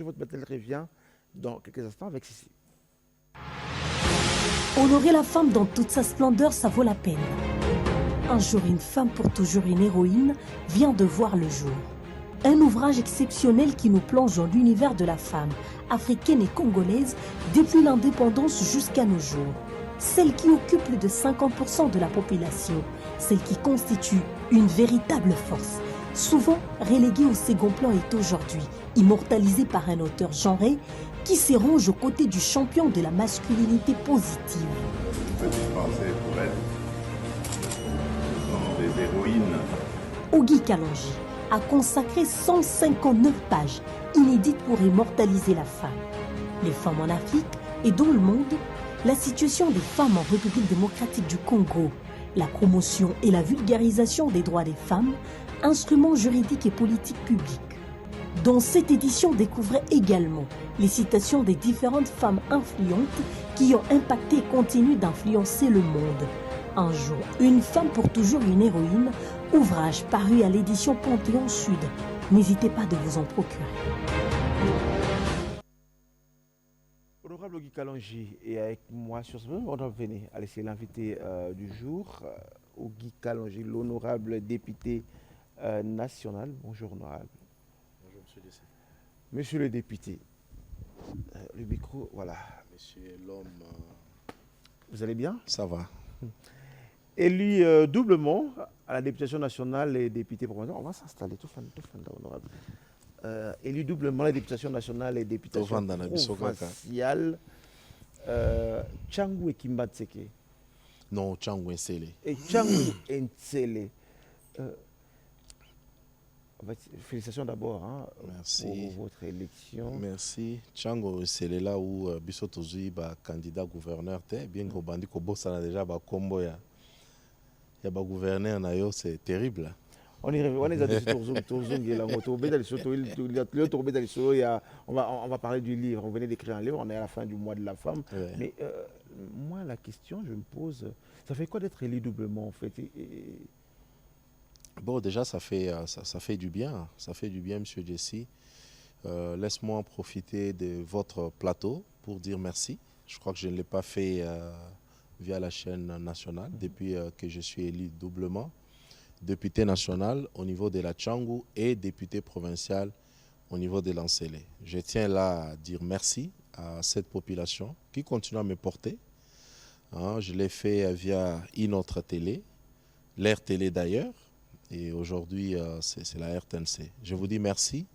Votre battle revient dans quelques instants avec ceci. Honorer la femme dans toute sa splendeur, ça vaut la peine. Un jour, une femme pour toujours une héroïne vient de voir le jour. Un ouvrage exceptionnel qui nous plonge dans l'univers de la femme, africaine et congolaise, depuis l'indépendance jusqu'à nos jours. Celle qui occupe plus de 50% de la population, celle qui constitue une véritable force. Souvent reléguée au second plan est aujourd'hui immortalisée par un auteur genré qui s'érange aux côtés du champion de la masculinité positive. Je peux dispenser pour elle. Ce sont des héroïnes. Ogi Kalonji a consacré 159 pages inédites pour immortaliser la femme. Les femmes en Afrique et dans le monde, la situation des femmes en République démocratique du Congo, la promotion et la vulgarisation des droits des femmes, instruments juridiques et politiques publics. Dans cette édition, découvrez également les citations des différentes femmes influentes qui ont impacté et continuent d'influencer le monde. Un jour, une femme pour toujours une héroïne, ouvrage paru à l'édition Panthéon Sud. N'hésitez pas de vous en procurer. Honorable Guy Kalonji est avec moi sur ce moment. On va venir à laisser l'invité du jour, Guy Kalonji, l'honorable député national. Bonjour, honorable. Bonjour, monsieur Dessé. Monsieur le député, le micro, voilà. Monsieur l'homme. Vous allez bien? Ça va. Élu doublement à la députation nationale et député provincial. On va s'installer, tout fan, honorable. Élu doublement à la députation nationale et députation provinciale. Tchangou et Kimbatseke. Non, Tchangou et Nsele. Et Tchangou et Nsele. Félicitations d'abord Merci. pour votre élection. Merci. Tchangou et Nsele là où Bissotozui est candidat gouverneur. Bien que Bandi Kobosa a déjà combo. Il y a gouverneur, c'est terrible. On est on va parler du livre. On venait d'écrire un livre, on est à la fin du mois de la femme. Ouais. Mais moi, la question, je me pose, ça fait quoi d'être élu doublement en fait? Bon, déjà, ça fait du bien. Ça fait du bien, monsieur Jesse. Laisse-moi profiter de votre plateau pour dire merci. Je crois que je ne l'ai pas fait via la chaîne nationale depuis que je suis élu doublement. Député national au niveau de la Tchangou et député provincial au niveau de l'Ansele. Je tiens là à dire merci à cette population qui continue à me porter. Je l'ai fait via une autre télé, l'Air Télé d'ailleurs, et aujourd'hui c'est la RTNC. Je vous dis merci.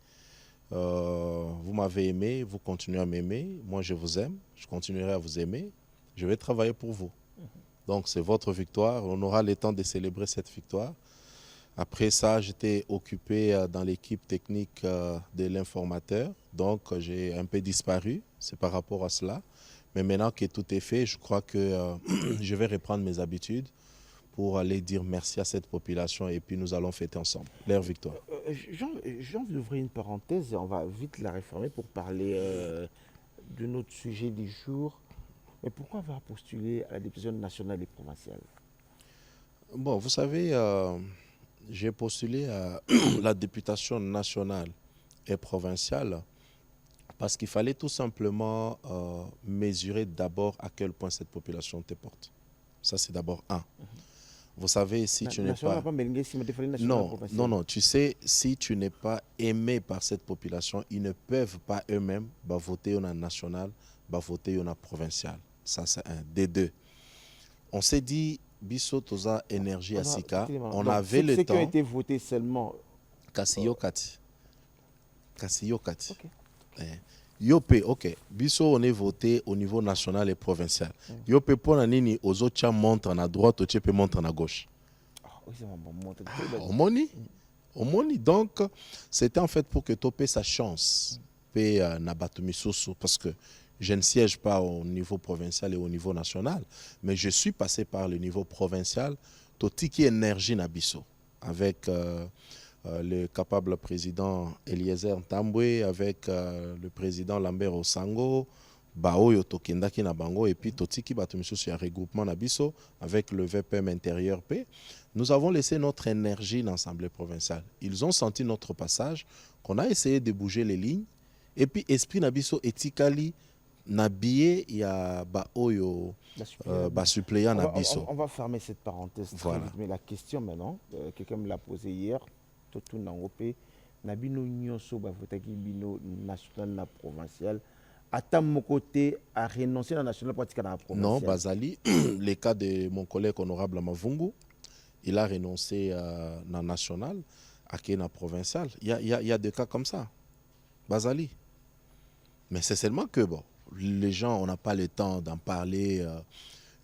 Vous m'avez aimé, vous continuez à m'aimer. Moi je vous aime, je continuerai à vous aimer. Je vais travailler pour vous. Donc c'est votre victoire. On aura le temps de célébrer cette victoire. Après ça, j'étais occupé dans l'équipe technique de l'informateur. Donc j'ai un peu disparu. C'est par rapport à cela. Mais maintenant que tout est fait, je crois que je vais reprendre mes habitudes pour aller dire merci à cette population et puis nous allons fêter ensemble leur victoire. J'ai envie d'ouvrir une parenthèse et on va vite la réformer pour parler de notre sujet du jour. Mais pourquoi avoir postulé à la députation nationale et provinciale? Bon, vous savez, j'ai postulé à la députation nationale et provinciale parce qu'il fallait tout simplement mesurer d'abord à quel point cette population te porte. Ça, c'est d'abord un. Vous savez, si tu n'es pas... Non, tu sais, si tu n'es pas aimé par cette population, ils ne peuvent pas eux-mêmes voter en national, voter en provincial. Ça, c'est un. Des deux. On s'est dit, Bisso Toza Énergie à Sika, on avait le temps... Ceux qui ont été votés seulement... Kassiyo Kati. Kassiyo Kati. Yopé, ok. Bisso, on est voté au niveau national et provincial. Yopé, pour la nini, aux autres montrent à droite, aux autres montrent à gauche. Au moni. Donc, c'était en fait pour que Topé sa chance. Parce que je ne siège pas au niveau provincial et au niveau national, mais je suis passé par le niveau provincial, Totiki Énergie Nabiso, avec le capable président Eliezer Ntambwe, avec le président Lambert Osango, Baoyo Tokendaki Nabango, et puis Totiki Batumiso sur un regroupement Nabiso, avec le VPM intérieur P. Nous avons laissé notre énergie dans l'Assemblée provinciale. Ils ont senti notre passage, qu'on a essayé de bouger les lignes, Et puis, esprit nabiso etikali, nabiye ya ba oyo, ba suppléant nabiso. On va fermer cette parenthèse. Voilà. Mais la question maintenant, quelqu'un me l'a posée hier, tout n'angopé, nabino nyonso ba votaki bino national na provincial. À mon côté, à renoncer à la nationale pratique à la provinciale. Non, Bazali, le cas de mon collègue honorable Mavungu, il a renoncé à la nationale, à la provinciale. Il y a des cas comme ça. Bazali. Mais c'est seulement que, bon, les gens, on n'a pas le temps d'en parler,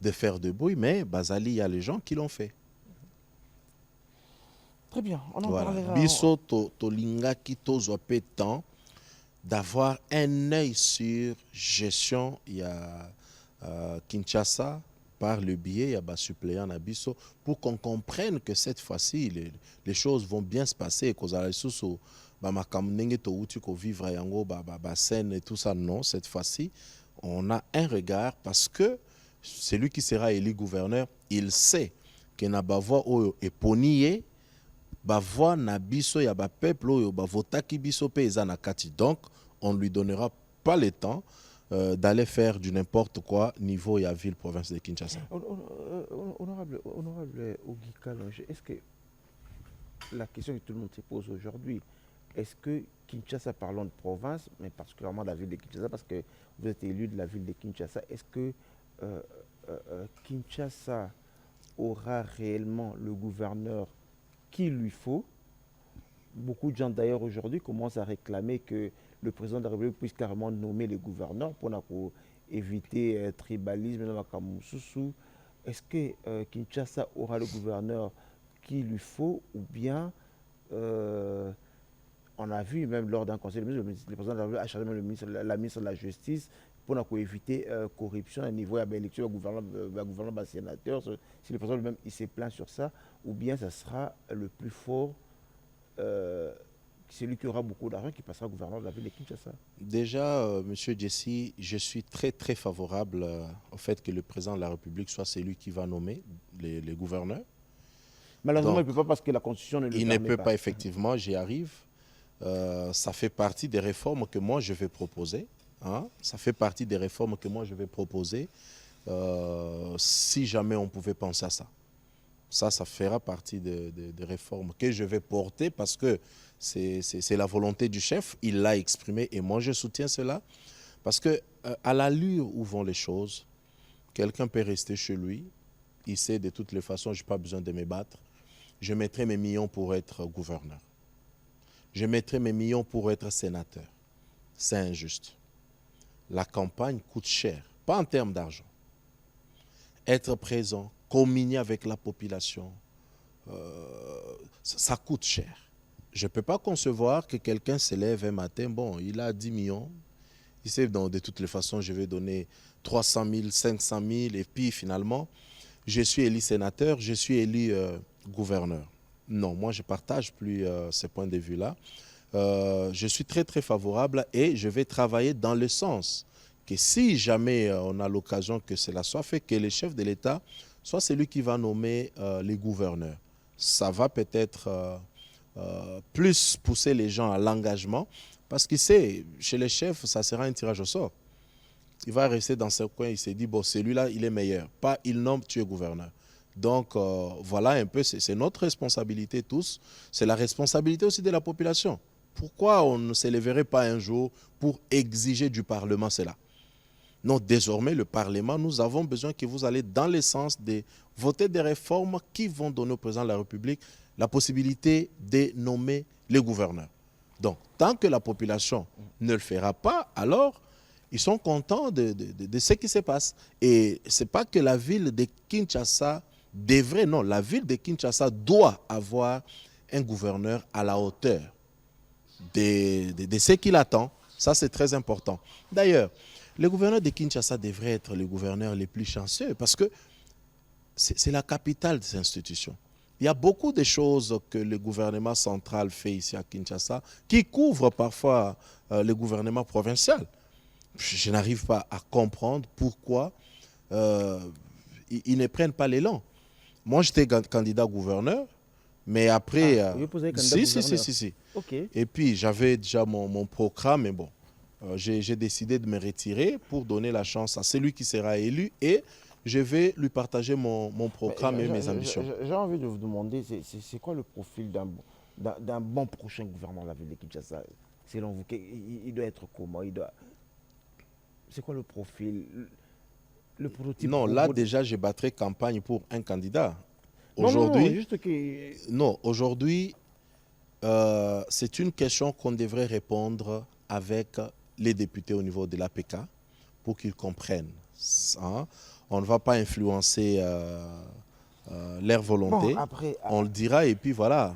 de faire de bruit, mais Bazali, il y a les gens qui l'ont fait. Très bien, on en voilà. parlera. Biso tolinga qui tozwa pe temps d'avoir un œil sur gestion, il y a Kinshasa, par le biais, il y a suppléant Nabiso, pour qu'on comprenne que cette fois-ci, les choses vont bien se passer, qu'aux Alaïsous, vivre à scène et tout ça. Non, cette fois-ci, on a un regard parce que celui qui sera élu gouverneur, il sait que Nabavoa est ponié. Bavoa na biso ya ba peuple oyo ba votaki biso pe eza na kati. Donc on ne lui donnera pas le temps d'aller faire du n'importe quoi niveau ya ville province de Kinshasa. Honorable Ogi Kalonge, est-ce que la question que tout le monde se pose aujourd'hui, est-ce que Kinshasa, parlons de province, mais particulièrement de la ville de Kinshasa, parce que vous êtes élu de la ville de Kinshasa, est-ce que Kinshasa aura réellement le gouverneur qu'il lui faut? Beaucoup de gens d'ailleurs aujourd'hui commencent à réclamer que le président de la République puisse carrément nommer les gouverneurs pour éviter tribalisme. Est-ce que Kinshasa aura le gouverneur qu'il lui faut, ou bien on a vu même lors d'un conseil de ministre, le président de la République a chargé la ministre de la Justice pour éviter corruption à niveau de l'élection du gouvernement sénateur. Si le président lui-même il se plaint sur ça, ou bien ça sera le plus fort, celui qui aura beaucoup d'argent qui passera gouverneur de la ville de Kinshasa. Déjà, Monsieur Jessie, je suis très très favorable au fait que le président de la République soit celui qui va nommer les gouverneurs. Malheureusement, donc, il ne peut pas parce que la Constitution ne le permet pas. Il ne peut pas, effectivement, j'y arrive. Ça fait partie des réformes que moi je vais proposer. Hein? Ça fait partie des réformes que moi je vais proposer si jamais on pouvait penser à ça. Ça fera partie des réformes que je vais porter parce que c'est la volonté du chef, il l'a exprimé et moi je soutiens cela. Parce que à l'allure où vont les choses, quelqu'un peut rester chez lui, il sait de toutes les façons, je n'ai pas besoin de me battre, je mettrai mes millions pour être gouverneur. Je mettrai mes millions pour être sénateur. C'est injuste. La campagne coûte cher, pas en termes d'argent. Être présent, communier avec la population, ça coûte cher. Je ne peux pas concevoir que quelqu'un se lève un matin, bon, il a 10 millions, il sait donc de toutes les façons, je vais donner 300 000, 500 000, et puis finalement, je suis élu sénateur, je suis élu gouverneur. Non, moi je ne partage plus ce point de vue-là. Je suis très très favorable et je vais travailler dans le sens que si jamais on a l'occasion que cela soit fait, que le chef de l'État soit celui qui va nommer les gouverneurs. Ça va peut-être plus pousser les gens à l'engagement parce qu'il sait, chez les chefs, ça sera un tirage au sort. Il va rester dans ce coin, il s'est dit, bon, celui-là, il est meilleur. Pas, il nomme, tu es gouverneur. Donc, voilà un peu, c'est notre responsabilité tous. C'est la responsabilité aussi de la population. Pourquoi on ne s'élèverait pas un jour pour exiger du Parlement cela? Non, désormais, le Parlement, nous avons besoin que vous allez dans le sens de voter des réformes qui vont donner au président de la République la possibilité de nommer les gouverneurs. Donc, tant que la population ne le fera pas, alors ils sont contents de ce qui se passe. Et ce n'est pas que la ville de Kinshasa devrait, non, la ville de Kinshasa doit avoir un gouverneur à la hauteur de ce qu'il attend. Ça, c'est très important. D'ailleurs, le gouverneur de Kinshasa devrait être le gouverneur le plus chanceux parce que c'est la capitale des institutions. Il y a beaucoup de choses que le gouvernement central fait ici à Kinshasa qui couvrent parfois le gouvernement provincial. Je n'arrive pas à comprendre pourquoi ils ne prennent pas l'élan. Moi, j'étais candidat gouverneur, mais après... vous posez candidat gouverneur. Si. Okay. Et puis, j'avais déjà mon programme, mais bon, j'ai décidé de me retirer pour donner la chance à celui qui sera élu et je vais lui partager mon programme et mes ambitions. J'ai envie de vous demander, c'est quoi le profil d'un bon prochain gouvernement de la ville de Kinshasa? Selon vous, il doit être comment? C'est quoi le profil, le prototype? Non, là déjà, je battrai campagne pour un candidat. Aujourd'hui, non, juste que... Non, aujourd'hui, c'est une question qu'on devrait répondre avec les députés au niveau de l'APK pour qu'ils comprennent. Hein? On ne va pas influencer leur volonté. Bon, après, on le dira et puis voilà.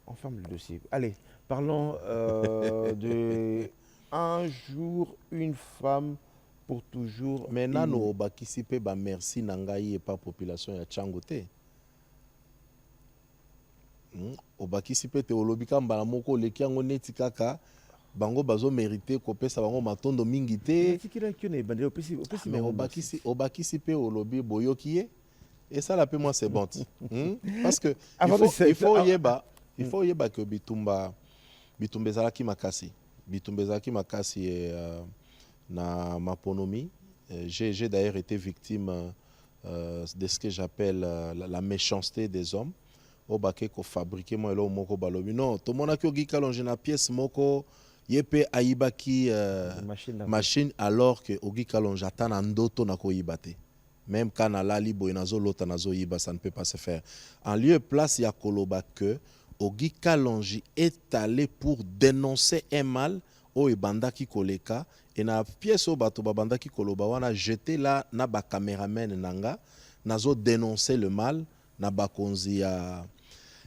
On ferme le dossier. Allez, parlons de un jour, une femme pour toujours. Maintenant, nous bakisipe ba merci nangai et pas population ya Tchangote. Obakisipe te olobika mbala moko leki yango neti kaka bango bazo mérité kopesa bango matondo mingi te. Mais obakisipe olobi boyoki et ça la paix moi c'est bon. Parce que il faut yeba que bitumba ezalaki makasi. Bitumba ezalaki makasi na maponomi. J'ai d'ailleurs été victime de ce que j'appelle la méchanceté des hommes. Au baké ko fabriquer moi elo moko balobi non to mona ki Ogi Kalonji na pièce moko yepe aibaki machine alors que Ogi Kalonji atana ndoto na ko yibate même quand na lali boy nazo lota nazo yiba ça ne peut pas se faire en lieu et place ya koloba que Ogi Kalonji est allé pour dénoncer un mal o ebandaki koleka et na pièce o bato babandaki koloba wana jeté là na ba cameraman nanga nazo dénoncer le mal na bakonzi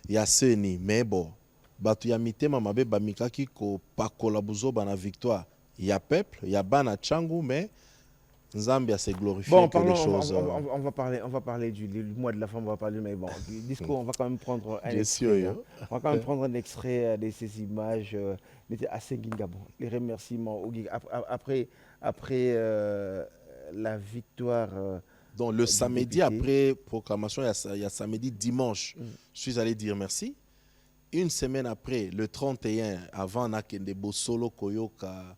ya seni mais bon batu ya mitema mabe bamikaki ko pakola buzoba na victoire ya peuple ya bana Tchangu mais Nzambi a se glorifié bon, que les choses on va parler du mois de la femme, on va parler mais bon du discours on va quand même prendre un extrait, on va quand même prendre un extrait de ces images à Senginga. Les remerciements après la victoire. Donc le samedi après proclamation, il y a samedi, dimanche, je suis allé dire merci. Une semaine après, le 31, avant Nakende Bosolo Koyoka,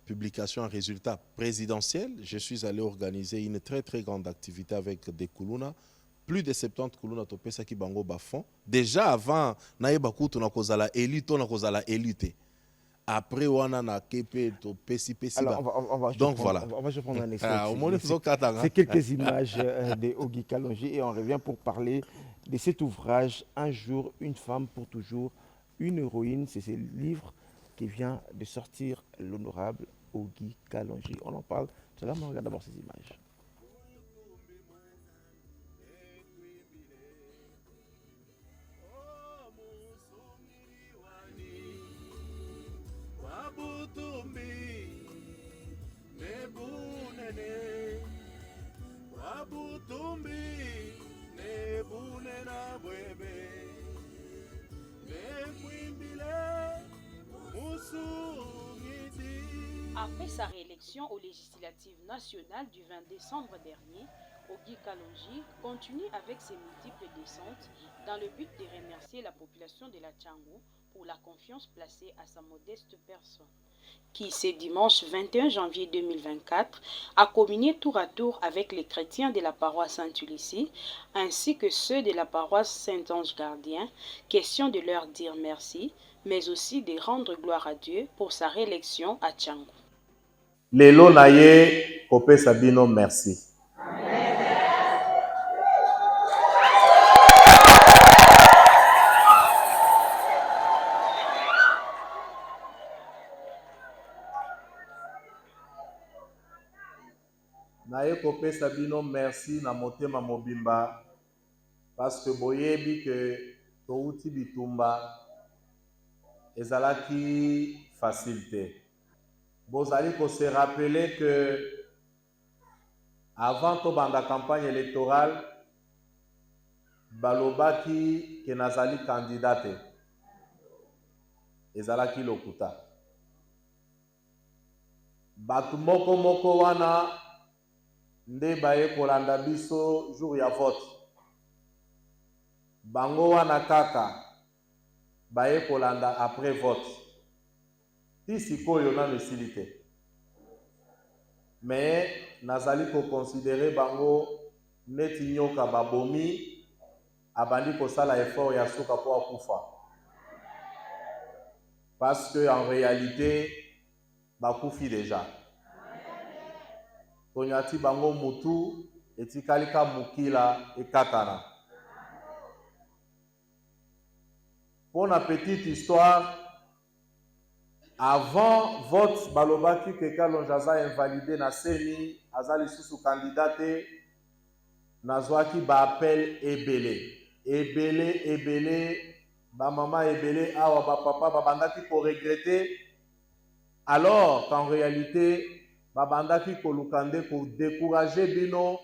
publication en résultat présidentiel, je suis allé organiser une très très grande activité avec des Kuluna. Plus de 70 Kuluna Topesa qui bango bafon. Déjà avant, Naïbakou, on a causé élite, on a causé élite. Après, on a kepe to pesi. Donc voilà. On va se prendre un extrait. C'est quelques images de Ogi Kalonji et on revient pour parler de cet ouvrage Un jour, une femme pour toujours, une héroïne. C'est ce livre qui vient de sortir l'honorable Ogi Kalonji. On en parle. Cela, on regarde d'abord ces images. Après sa réélection aux législatives nationales du 20 décembre dernier, Ogi Kalonji continue avec ses multiples descentes dans le but de remercier la population de la Tchangu pour la confiance placée à sa modeste personne, qui, ce dimanche 21 janvier 2024, a communié tour à tour avec les chrétiens de la paroisse Saint-Ulysse, ainsi que ceux de la paroisse Saint-Ange Gardien, question de leur dire merci, mais aussi de rendre gloire à Dieu pour sa réélection à Tchangu. Lelo naye kopesa bino merci. Naye kopesa bino merci na motema mobimba parce que boyebi que touti bitumba ezalaki facilité. Vous allez se rappeler que avant la campagne électorale, balobaki ke nazali candidate ezalaki lokuta. Batu moko wana nde baye kolanda biso jour ya vote. Bango wana kaka baye kolanda après vote. ti sikoyo nano esili te. Mais nazali koconsidere bango neti nyoka babomi abandi kosala effort ya suka po akufa. Parce que en réalité bakufi déjà. Tonyati bango mutu etikalika mukila ekatana. Pour la petite histoire, avant vote balobaki que Kalonji aza invalidé na seni azali sous candidate nazwaki ba appel ebele ba mama ebele awa ba papa ba bandaki ko regretter alors qu'en réalité ba bandaki ko lukande ko décourager bino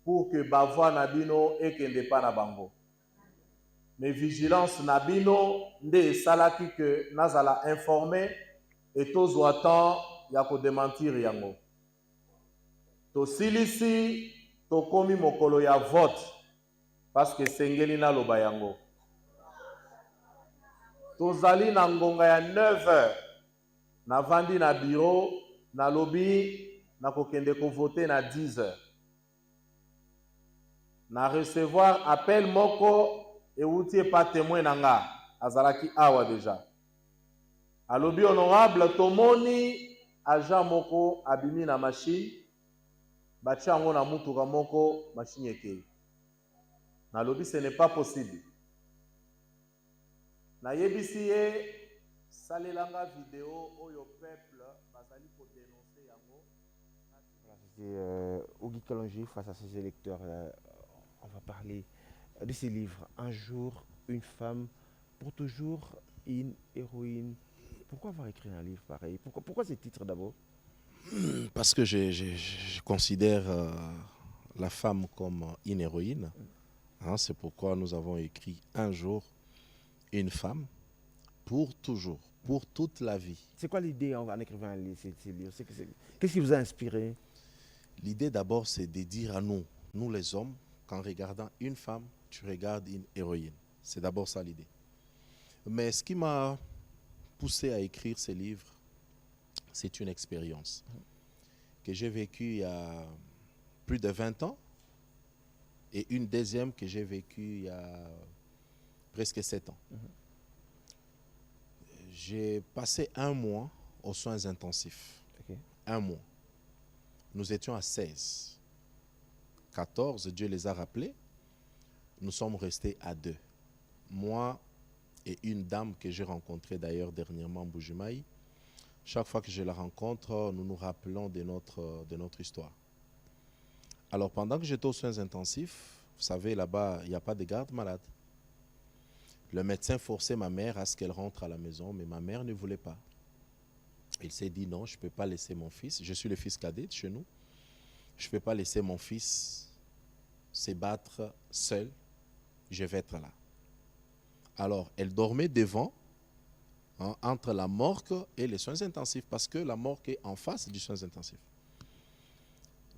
pour que ba voix na bino ekende pa na bango. Mais vigilance na bino nde esalaki que nazala informé et tozwa temps ya ko démentir yango. Tosilisi tokomi mokolo ya vote parce que sengeli na loba yango. Tozali na ngonga ya 9h navandi na bureau na lobby na kokende ko voter na 10h. Na recevoir appel moko et outil pas témoin nanga azalaki awa déjà. Alobi honorable tomoni agent moko abimi na machine batia yango na mutuka moko machine ekei. Na lobi ce n'est pas possible. Na yebisi ye salelanga vidéo oyo peuple bazali ko dénoncer yango. C'est Ogi Kalonji face à ses électeurs. On va parler de ses livres. Un jour, une femme, pour toujours, une héroïne. Pourquoi avoir écrit un livre pareil? Pourquoi ces titres d'abord? Parce que je considère la femme comme une héroïne. Hein, c'est pourquoi nous avons écrit un jour, une femme, pour toujours, pour toute la vie. C'est quoi l'idée en écrivant ces livres? Qu'est-ce qui vous a inspiré? L'idée d'abord, c'est de dire à nous les hommes, qu'en regardant une femme, tu regardes une héroïne. C'est d'abord ça l'idée. Mais ce qui m'a poussé à écrire ces livres, c'est une expérience que j'ai vécue il y a plus de 20 ans et une deuxième que j'ai vécue il y a presque 7 ans. J'ai passé 1 mois aux soins intensifs. Okay. 1 mois. Nous étions à 16. 14, Dieu les a rappelés. Nous sommes restés à 2. Moi et une dame que j'ai rencontrée d'ailleurs dernièrement à Bujumaï. Chaque fois que je la rencontre, nous nous rappelons de notre histoire. Alors pendant que j'étais aux soins intensifs, vous savez, là-bas, il n'y a pas de garde malade. Le médecin forçait ma mère à ce qu'elle rentre à la maison, mais ma mère ne voulait pas. Il s'est dit non, je ne peux pas laisser mon fils. Je suis le fils cadet de chez nous. Je ne peux pas laisser mon fils se battre seul. Je vais être là. Alors, elle dormait devant, hein, entre la morgue et les soins intensifs, parce que la morgue est en face du soins intensifs.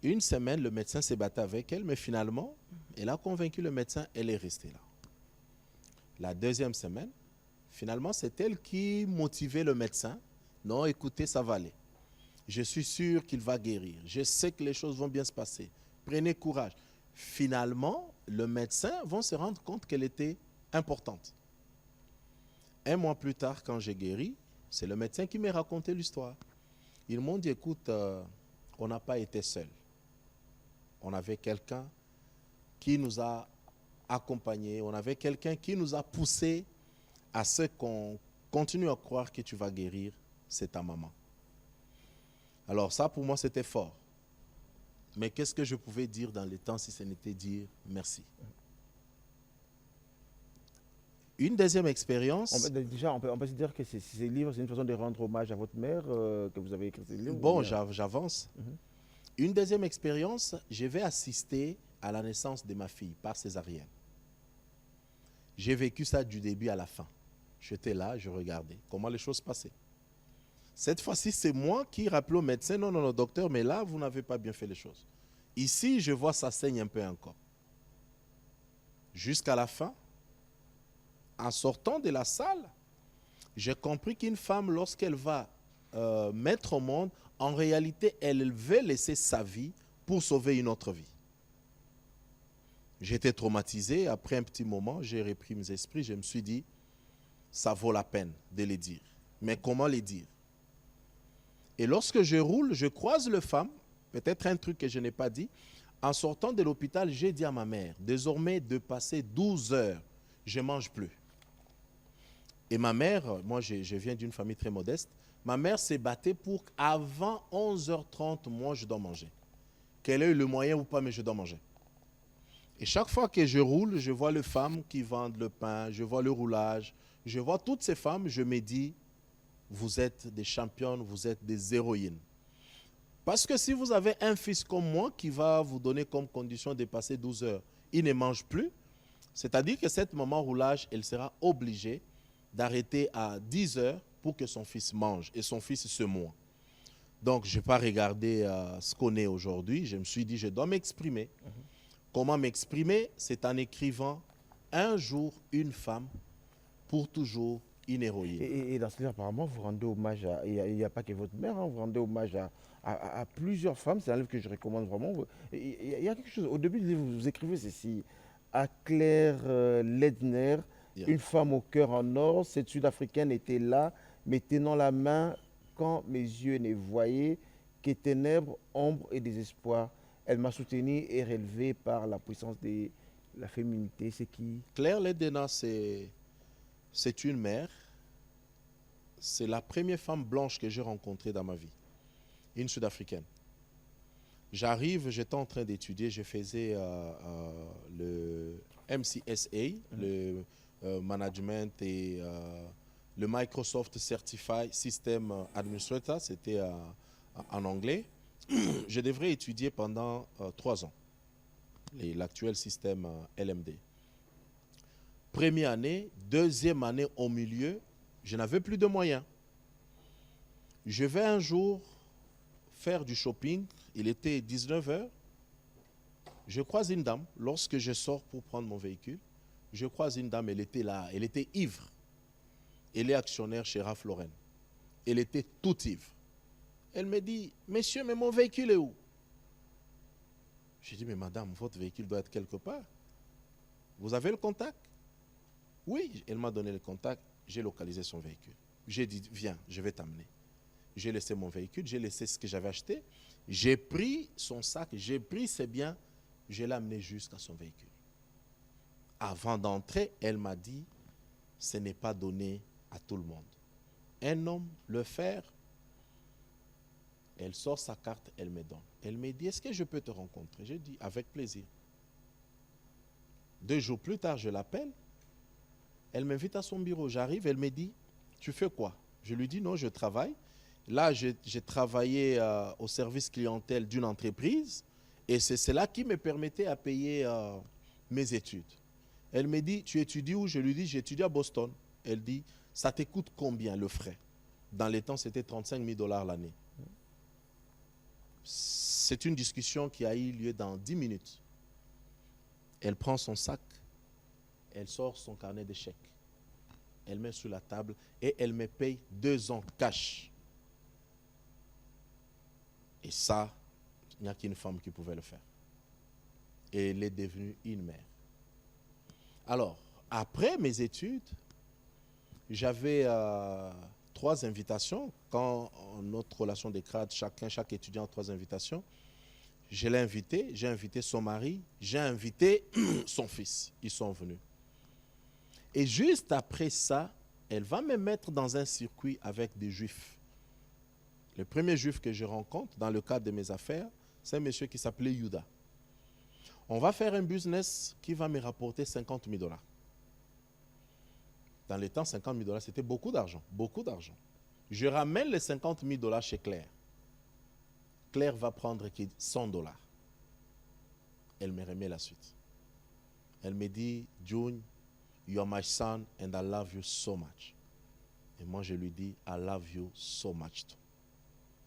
Une semaine, le médecin s'est battu avec elle, mais finalement, elle a convaincu le médecin, elle est restée là. La deuxième semaine, finalement, c'est elle qui motivait le médecin. Non, écoutez, ça va aller. Je suis sûr qu'il va guérir. Je sais que les choses vont bien se passer. Prenez courage. Finalement, le médecin va se rendre compte qu'elle était importante. 1 mois plus tard, quand j'ai guéri, c'est le médecin qui m'a raconté l'histoire. Ils m'ont dit, écoute, on n'a pas été seuls. On avait quelqu'un qui nous a accompagnés. On avait quelqu'un qui nous a poussés à ce qu'on continue à croire que tu vas guérir. C'est ta maman. Alors ça, pour moi, c'était fort. Mais qu'est-ce que je pouvais dire dans le temps si ce n'était dire merci? Une deuxième expérience... On peut se dire que ces livres, c'est une façon de rendre hommage à votre mère, que vous avez écrit ces livres? Bon, j'avance. Une deuxième expérience, je vais assister à la naissance de ma fille par césarienne. J'ai vécu ça du début à la fin. J'étais là, je regardais comment les choses passaient. Cette fois-ci, c'est moi qui rappelais au médecin, non, docteur, mais là, vous n'avez pas bien fait les choses. Ici, je vois ça saigne un peu encore. Jusqu'à la fin, en sortant de la salle, j'ai compris qu'une femme, lorsqu'elle va mettre au monde, en réalité, elle veut laisser sa vie pour sauver une autre vie. J'étais traumatisé. Après un petit moment, j'ai repris mes esprits. Je me suis dit, ça vaut la peine de les dire. Mais comment les dire? Et lorsque je roule, je croise le femme, peut-être un truc que je n'ai pas dit. En sortant de l'hôpital, j'ai dit à ma mère, désormais de passer 12 heures, je ne mange plus. Et ma mère, moi je viens d'une famille très modeste, ma mère s'est battue pour qu'avant 11h30, moi je dois manger. Quel est le moyen ou pas, mais je dois manger. Et chaque fois que je roule, je vois les femmes qui vendent le pain, je vois le roulage, je vois toutes ces femmes, je me dis, vous êtes des championnes, vous êtes des héroïnes. Parce que si vous avez un fils comme moi qui va vous donner comme condition de passer 12 heures, il ne mange plus, c'est-à-dire que cette maman roulage, elle sera obligée d'arrêter à 10 heures pour que son fils mange et son fils se moie. Donc, je n'ai pas regardé ce qu'on est aujourd'hui. Je me suis dit, je dois m'exprimer. Comment m'exprimer? C'est en écrivant un jour une femme, pour toujours une héroïne. Et dans ce livre, apparemment, vous rendez hommage à... Il n'y a pas que votre mère, hein, vous rendez hommage à plusieurs femmes. C'est un livre que je recommande vraiment. Il y a quelque chose... Au début du livre, vous écrivez ceci. À Claire Ledner, une femme au cœur en or, cette Sud-Africaine était là, mais tenant la main quand mes yeux ne voyaient que ténèbres, ombre et désespoir. Elle m'a soutenu et relevé par la puissance de la féminité. C'est qui? Claire Ledner, c'est une mère. C'est la première femme blanche que j'ai rencontrée dans ma vie. Une Sud-Africaine. J'arrive, j'étais en train d'étudier, je faisais le MCSA, le Management et le Microsoft Certified System Administrator, c'était en anglais. Je devrais étudier pendant 3 ans, l'actuel système LMD. Première année, deuxième année au milieu, je n'avais plus de moyens. Je vais un jour faire du shopping, il était 19 h. Je croise une dame, lorsque je sors pour prendre mon véhicule, je croise une dame, elle était là, elle était ivre. Elle est actionnaire chez Ralph Lauren. Elle était toute ivre. Elle me dit, monsieur, mais mon véhicule est où? J'ai dit, mais madame, votre véhicule doit être quelque part. Vous avez le contact? Oui, elle m'a donné le contact, j'ai localisé son véhicule. J'ai dit, viens, je vais t'amener. J'ai laissé mon véhicule, j'ai laissé ce que j'avais acheté, j'ai pris son sac, j'ai pris ses biens, je l'ai amené jusqu'à son véhicule. Avant d'entrer, elle m'a dit, ce n'est pas donné à tout le monde. Un homme le faire, elle sort sa carte, elle me donne. Elle me dit, est-ce que je peux te rencontrer? J'ai dit, avec plaisir. 2 jours plus tard, je l'appelle. Elle m'invite à son bureau. J'arrive, elle me dit, tu fais quoi? Je lui dis, non, je travaille. Là, j'ai travaillé au service clientèle d'une entreprise et c'est cela qui me permettait à payer mes études. Elle me dit, tu étudies où? Je lui dis, j'étudie à Boston. Elle dit, ça te coûte combien le frais? Dans les temps, c'était 35 000 $ l'année. C'est une discussion qui a eu lieu dans 10 minutes. Elle prend son sac, elle sort son carnet de chèques, elle met sur la table et elle me paye 2 ans cash. Et ça, il n'y a qu'une femme qui pouvait le faire. Et elle est devenue une mère. Alors, après mes études, j'avais 3 invitations. Quand notre relation de grade, chaque étudiant a 3 invitations. Je l'ai invité, j'ai invité son mari, j'ai invité son fils. Ils sont venus. Et juste après ça, elle va me mettre dans un circuit avec des juifs. Le premier juif que je rencontre dans le cadre de mes affaires, c'est un monsieur qui s'appelait Yuda. On va faire un business qui va me rapporter 50 000 $. Dans les temps, 50 000 $, c'était beaucoup d'argent, beaucoup d'argent. Je ramène les 50 000 $ chez Claire. Claire va prendre 100 $. Elle me remet la suite. Elle me dit, June, you are my son and I love you so much. Et moi, je lui dis, I love you so much too.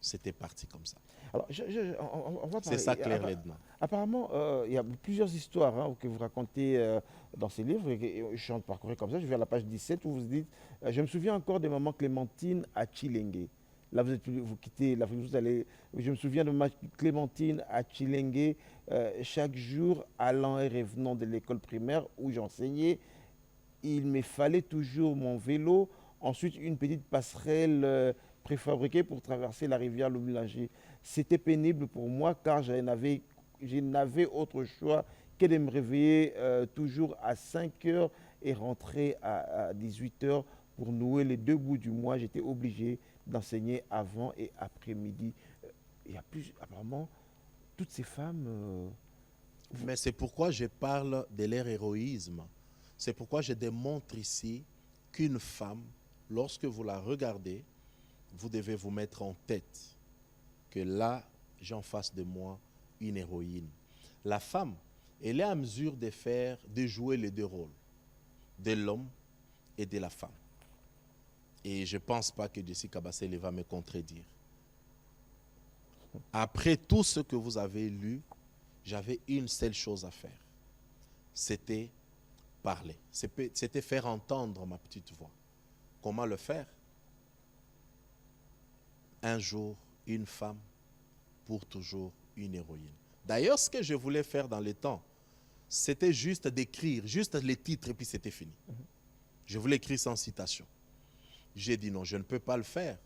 C'était parti comme ça. Alors, on va parler. C'est ça, Claire Ledner. Apparemment, il y a plusieurs histoires hein, que vous racontez dans ces livres. Et je suis en train de parcourir comme ça. Je vais à la page 17 où vous dites je me souviens encore des mamans Clémentine à Chilenge. Là, vous quittez l'Afrique, vous allez. Je me souviens de ma Clémentine à Chilenge, chaque jour, allant et revenant de l'école primaire où j'enseignais, il me fallait toujours mon vélo, ensuite une petite passerelle préfabriquée pour traverser la rivière Lomulanger. C'était pénible pour moi car je n'avais autre choix que de me réveiller toujours à 5 heures et rentrer à 18 heures pour nouer les 2 bouts du mois. J'étais obligé d'enseigner avant et après-midi. Il y a plus, apparemment, toutes ces femmes... Mais c'est pourquoi je parle de leur héroïsme. C'est pourquoi je démontre ici qu'une femme, lorsque vous la regardez, vous devez vous mettre en tête que là, j'ai en face de moi une héroïne. La femme, elle est à mesure de jouer les 2 rôles, de l'homme et de la femme. Et je ne pense pas que Jessie Kabasele va me contredire. Après tout ce que vous avez lu, j'avais une seule chose à faire. C'était parler. C'était faire entendre ma petite voix. Comment le faire? Un jour, une femme, pour toujours une héroïne. D'ailleurs, ce que je voulais faire dans les temps, c'était juste d'écrire, juste les titres et puis c'était fini. Je voulais écrire sans citation. J'ai dit non, je ne peux pas le faire.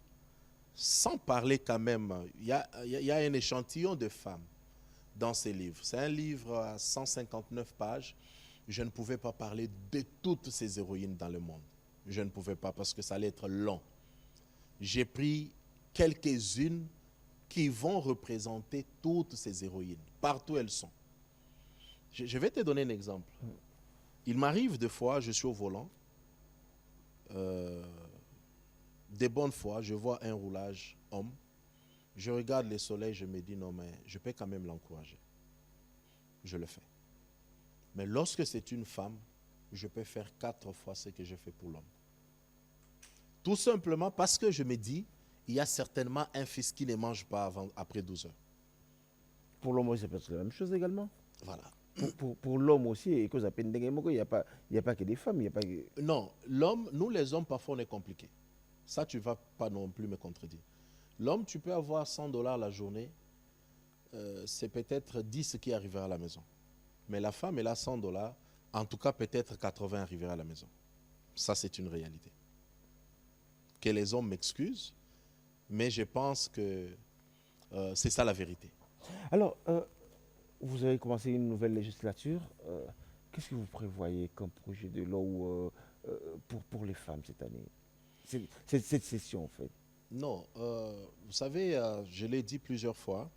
Sans parler quand même, il y a un échantillon de femmes dans ces livres. C'est un livre à 159 pages. Je ne pouvais pas parler de toutes ces héroïnes dans le monde. Je ne pouvais pas parce que ça allait être long. J'ai pris quelques-unes qui vont représenter toutes ces héroïnes, partout elles sont. Je vais te donner un exemple. Il m'arrive des fois, je suis au volant, des bonnes fois, je vois un roulage homme, je regarde le soleil, je me dis non mais je peux quand même l'encourager. Je le fais. Mais lorsque c'est une femme, je peux faire 4 fois ce que je fais pour l'homme. Tout simplement parce que je me dis, il y a certainement un fils qui ne mange pas après 12 heures. Pour l'homme aussi, c'est peut-être la même chose également. Voilà. Pour l'homme aussi, il n'y a pas que des femmes. Il y a pas que... Non, l'homme, nous les hommes, parfois on est compliqués. Ça, tu ne vas pas non plus me contredire. L'homme, tu peux avoir $100 la journée, c'est peut-être 10 qui arrivera à la maison. Mais la femme, elle a $100, en tout cas peut-être 80 arrivera à la maison. Ça, c'est une réalité. Que les hommes m'excusent, mais je pense que c'est ça la vérité. Alors, vous avez commencé une nouvelle législature. Qu'est-ce que vous prévoyez comme projet de loi pour les femmes cette année? Cette session, en fait. Non, vous savez, je l'ai dit plusieurs fois,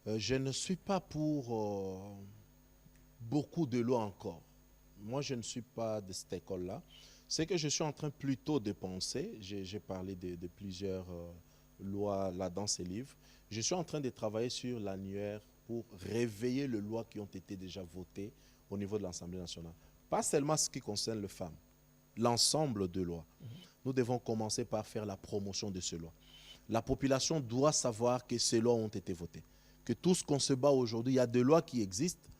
je ne suis pas pour beaucoup de lois encore. Moi, je ne suis pas de cette école-là. C'est que je suis en train plutôt de penser, j'ai parlé de plusieurs lois là dans ces livres, je suis en train de travailler sur l'annuaire pour réveiller les lois qui ont été déjà votées au niveau de l'Assemblée nationale. Pas seulement ce qui concerne les femmes, l'ensemble de lois. Nous devons commencer par faire la promotion de ces lois. La population doit savoir que ces lois ont été votées. Que tout ce qu'on se bat aujourd'hui, il y a des lois qui existent,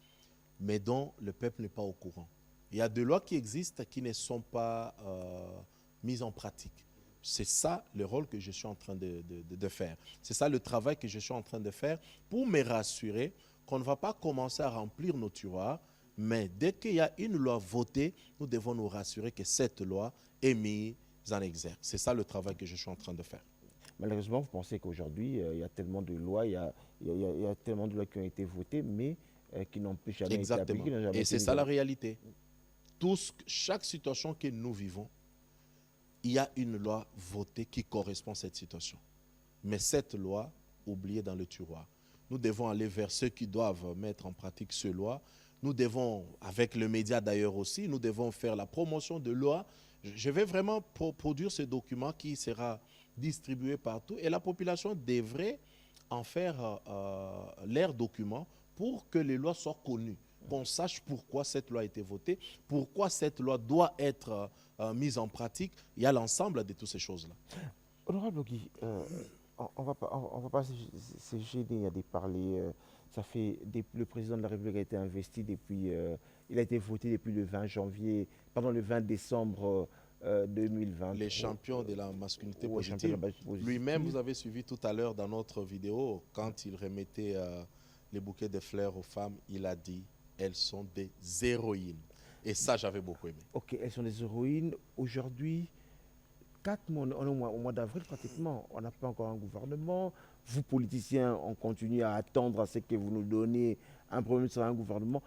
mais dont le peuple n'est pas au courant. Il y a des lois qui existent qui ne sont pas mises en pratique. C'est ça le rôle que je suis en train de faire. C'est ça le travail que je suis en train de faire pour me rassurer qu'on ne va pas commencer à remplir nos tiroirs, mais dès qu'il y a une loi votée, nous devons nous rassurer que cette loi est mise en exergue. C'est ça le travail que je suis en train de faire. Malheureusement, vous pensez qu'aujourd'hui, il y a tellement de lois, il y a tellement de lois qui ont été votées, mais qui n'ont jamais été appliquées. Et c'est ça la réalité. Chaque situation que nous vivons, il y a une loi votée qui correspond à cette situation. Mais cette loi, oubliée dans le tiroir. Nous devons aller vers ceux qui doivent mettre en pratique ces lois. Nous devons, avec le média d'ailleurs aussi, nous devons faire la promotion de lois. Je vais vraiment produire ce document qui sera distribué partout et la population devrait en faire leur document pour que les lois soient connues, qu'on sache pourquoi cette loi a été votée, pourquoi cette loi doit être mise en pratique. Il y a l'ensemble de toutes ces choses-là. Honorable Guy, on va pas se gêner à parler. Ça fait, le président de la République a été investi depuis, il a été voté depuis le 20 janvier, pardon, le 20 décembre 2020. Les champions de la masculinité Ouais, positive. champion de la positive. Lui-même, vous avez suivi tout à l'heure dans notre vidéo, quand il remettait les bouquets de fleurs aux femmes, il a dit « elles sont des héroïnes ». Et ça, j'avais beaucoup aimé. Ok, elles sont des héroïnes. Aujourd'hui, 4 mois, on est au mois d'avril pratiquement, on n'a pas encore un gouvernement. Vous, politiciens, on continue à attendre à ce que vous nous donniez un premier ministre, un gouvernement.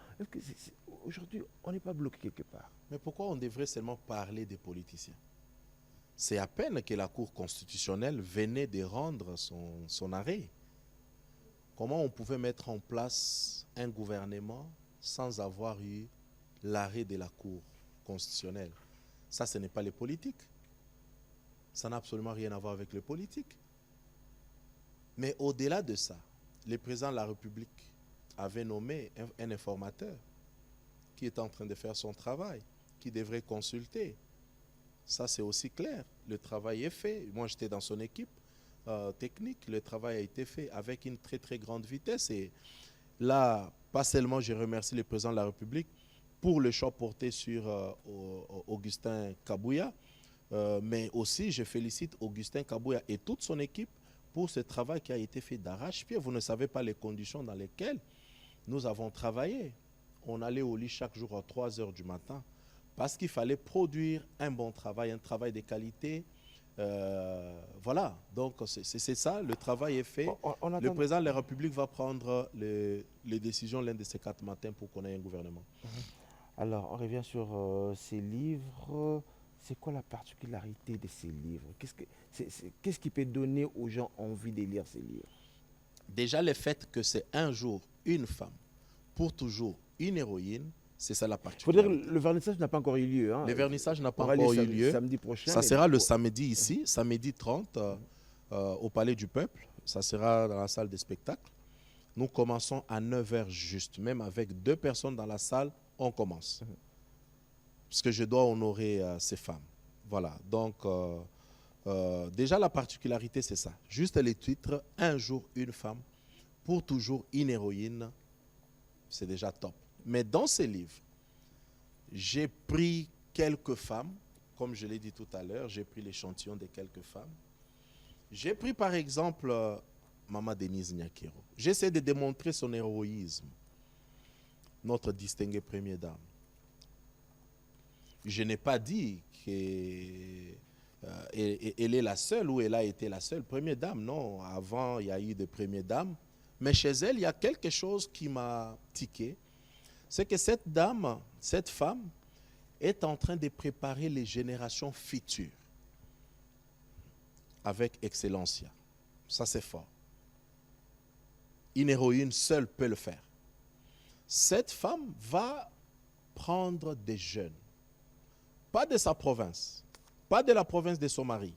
Aujourd'hui, on n'est pas bloqué quelque part. Mais pourquoi on devrait seulement parler des politiciens? C'est à peine que la Cour constitutionnelle venait de rendre son arrêt. Comment on pouvait mettre en place un gouvernement sans avoir eu l'arrêt de la Cour constitutionnelle? Ça, ce n'est pas les politiques. Ça n'a absolument rien à voir avec les politiques. Mais au-delà de ça, le président de la République avait nommé un informateur qui est en train de faire son travail, qui devrait consulter. Ça, c'est aussi clair. Le travail est fait. Moi, j'étais dans son équipe technique. Le travail a été fait avec une très, très grande vitesse. Et là, pas seulement je remercie le président de la République pour le choix porté sur Augustin Kabouya, mais aussi je félicite Augustin Kabouya et toute son équipe pour ce travail qui a été fait d'arrache-pied. Vous ne savez pas les conditions dans lesquelles nous avons travaillé. On allait au lit chaque jour à 3 heures du matin parce qu'il fallait produire un bon travail, un travail de qualité. Voilà, donc c'est ça, le travail est fait. Le président de la République va prendre les décisions l'un de ces 4 matins pour qu'on ait un gouvernement. Alors, on revient sur ces livres. C'est quoi la particularité de ces livres? Qu'est-ce qui peut donner aux gens envie de lire ces livres? Déjà, le fait que c'est un jour une femme, pour toujours une héroïne, c'est ça la particularité. Il faut dire que le vernissage n'a pas encore eu lieu. Hein. Le vernissage n'a pas encore eu lieu. Samedi prochain. Ça sera le samedi ici, samedi 30, au Palais du Peuple. Ça sera dans la salle de spectacle. Nous commençons à 9h juste. Même avec 2 personnes dans la salle, on commence. Parce que je dois honorer ces femmes. Voilà. Donc, déjà, la particularité, c'est ça. Juste les titres, un jour, une femme, pour toujours, une héroïne, c'est déjà top. Mais dans ces livres, j'ai pris quelques femmes, comme je l'ai dit tout à l'heure, j'ai pris l'échantillon de quelques femmes. J'ai pris, par exemple, Maman Denise Nyakero. J'essaie de démontrer son héroïsme, notre distinguée première dame. Je n'ai pas dit qu'elle est la seule ou elle a été la seule première dame. Non, avant, il y a eu des premières dames. Mais chez elle, il y a quelque chose qui m'a tiqué. C'est que cette dame, cette femme, est en train de préparer les générations futures avec Excellencia. Ça, c'est fort. Une héroïne seule peut le faire. Cette femme va prendre des jeunes, pas de sa province, pas de la province de son mari.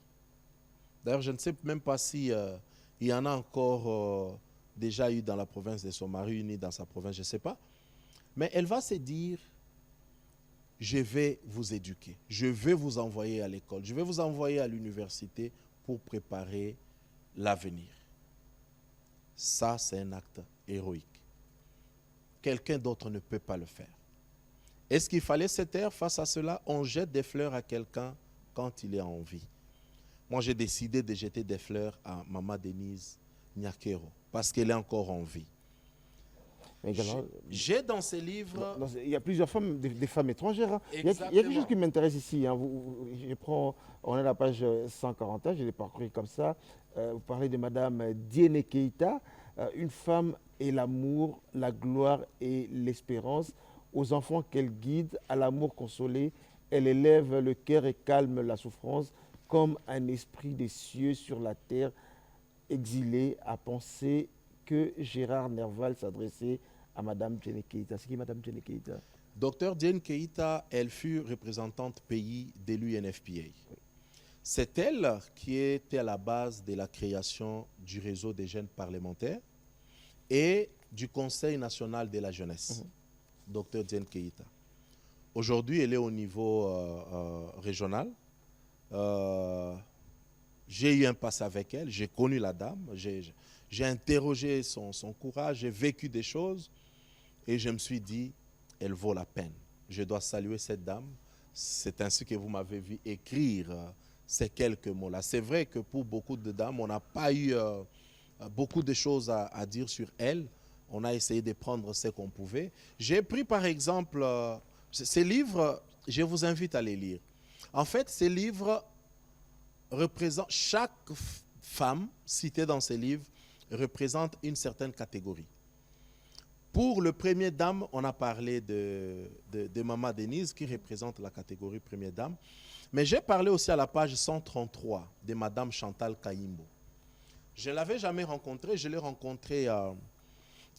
D'ailleurs, je ne sais même pas si il y en a encore déjà eu dans la province de son mari, ni dans sa province, je ne sais pas. Mais elle va se dire, je vais vous éduquer, je vais vous envoyer à l'école, je vais vous envoyer à l'université pour préparer l'avenir. Ça, c'est un acte héroïque. Quelqu'un d'autre ne peut pas le faire. Est-ce qu'il fallait se taire face à cela? On jette des fleurs à quelqu'un quand il est en vie. Moi, j'ai décidé de jeter des fleurs à Maman Denise Nyakero parce qu'elle est encore en vie. J'ai dans ces livres... Il y a plusieurs femmes, des femmes étrangères. Hein. Il y a quelque chose qui m'intéresse ici. Hein. On est à la page 141, je l'ai parcouru comme ça. Vous parlez de Madame Diéné Keïta, une femme et l'amour, la gloire et l'espérance. Aux enfants qu'elle guide, à l'amour consolé, elle élève le cœur et calme la souffrance comme un esprit des cieux sur la terre exilé à penser que Gérard Nerval s'adressait à Mme Diéné Keïta. C'est qui Mme Diéné Keïta? Docteur Diéné Keïta, elle fut représentante pays de l'UNFPA. C'est elle qui était à la base de la création du réseau des jeunes parlementaires et du Conseil national de la jeunesse. Docteur Diéné Keïta. Aujourd'hui, elle est au niveau régional. J'ai eu un passé avec elle, j'ai connu la dame, j'ai interrogé son courage, j'ai vécu des choses et je me suis dit, elle vaut la peine. Je dois saluer cette dame. C'est ainsi que vous m'avez vu écrire ces quelques mots-là. C'est vrai que pour beaucoup de dames, on n'a pas eu beaucoup de choses à dire sur elles. On a essayé de prendre ce qu'on pouvait. J'ai pris par exemple ces livres, je vous invite à les lire. En fait, ces livres représentent, chaque femme citée dans ces livres représente une certaine catégorie. Pour le premier dame, on a parlé de Maman Denise qui représente la catégorie première dame. Mais j'ai parlé aussi à la page 133 de Madame Chantal Kayimbo. Je ne l'avais jamais rencontrée, je l'ai rencontrée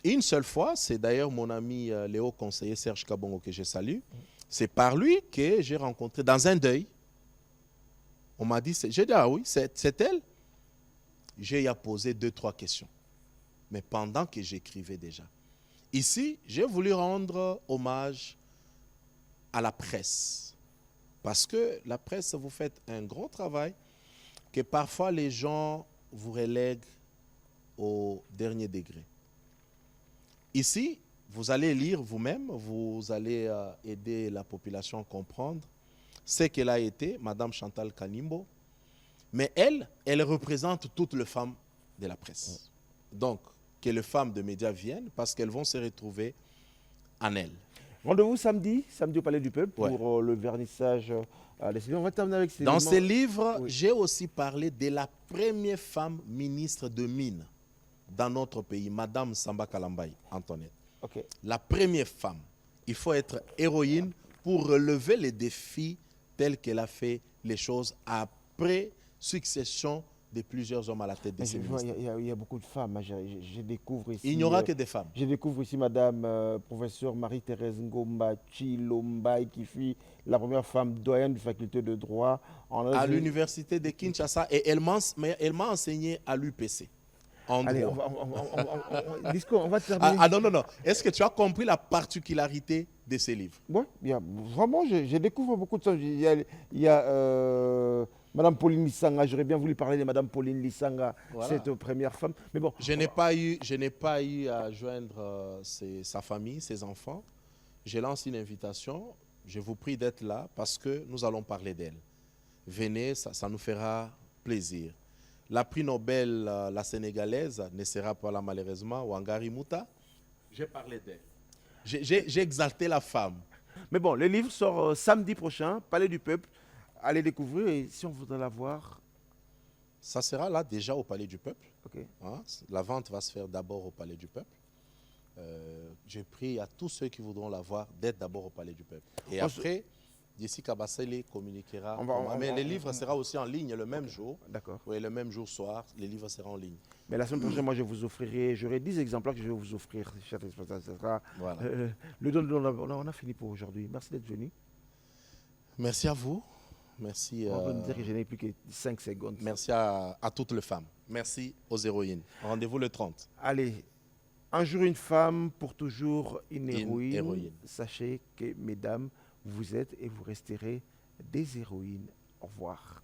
une seule fois. C'est d'ailleurs mon ami Léo conseiller Serge Kabongo que je salue. C'est par lui que j'ai rencontré dans un deuil. On m'a dit, j'ai dit, ah oui, c'est elle. J'ai posé 2-3 questions. Mais pendant que j'écrivais déjà. Ici, j'ai voulu rendre hommage à la presse. Parce que la presse, vous faites un grand travail que parfois les gens vous relèguent au dernier degré. Ici, vous allez lire vous-même, vous allez aider la population à comprendre ce qu'elle a été, Madame Chantal Kayimbo. Mais elle représente toutes les femmes de la presse. Donc, que les femmes de médias viennent parce qu'elles vont se retrouver en elle. Rendez-vous samedi au Palais du Peuple pour le vernissage. On va terminer avec ces Dans ces livres, j'ai aussi parlé de la première femme ministre de Mines dans notre pays, Madame Samba Kalambaye, Antoinette. La première femme. Il faut être héroïne pour relever les défis tels qu'elle a fait les choses après succession de plusieurs hommes à la tête de ces ministères. Il y a beaucoup de femmes. Je découvre ici. Il n'y aura que des femmes. Je découvre ici Madame professeure Marie-Thérèse Ngomba Chilombaye, qui fut la première femme doyenne de faculté de droit à l'université de Kinshasa, et elle m'a enseigné à l'UPC. Allez, on va terminer. Non. Est-ce que tu as compris la particularité de ces livres? Oui, vraiment, je découvre beaucoup de choses. Il y a Madame Pauline Lissanga, j'aurais bien voulu parler de Madame Pauline Lissanga, cette première femme. Mais bon, je n'ai pas eu à joindre sa famille, ses enfants. Je lance une invitation. Je vous prie d'être là parce que nous allons parler d'elle. Venez, ça nous fera plaisir. La prix Nobel, la sénégalaise, ne sera pas là malheureusement, Wangari Mouta. J'ai parlé d'elle. J'ai exalté la femme. Mais bon, le livre sort samedi prochain, Palais du Peuple. Allez découvrir, et si on voudrait la voir, ça sera là déjà au Palais du Peuple. Hein? La vente va se faire d'abord au Palais du Peuple. Je prie à tous ceux qui voudront la voir d'être d'abord au Palais du Peuple. Et après, d'ici Kabassele communiquera. Mais les livres seront aussi en ligne le même jour. D'accord. Oui, le même jour soir, les livres seront en ligne. Mais la semaine prochaine, moi, j'aurai 10 exemplaires que je vais vous offrir. Voilà. Le don, on a fini pour aujourd'hui. Merci d'être venu. Merci à vous. Merci. On va me dire que je n'ai plus que 5 secondes. Merci à toutes les femmes. Merci aux héroïnes. Rendez-vous le 30. Allez, un jour une femme, pour toujours une héroïne. Sachez que, mesdames, vous êtes et vous resterez des héroïnes. Au revoir.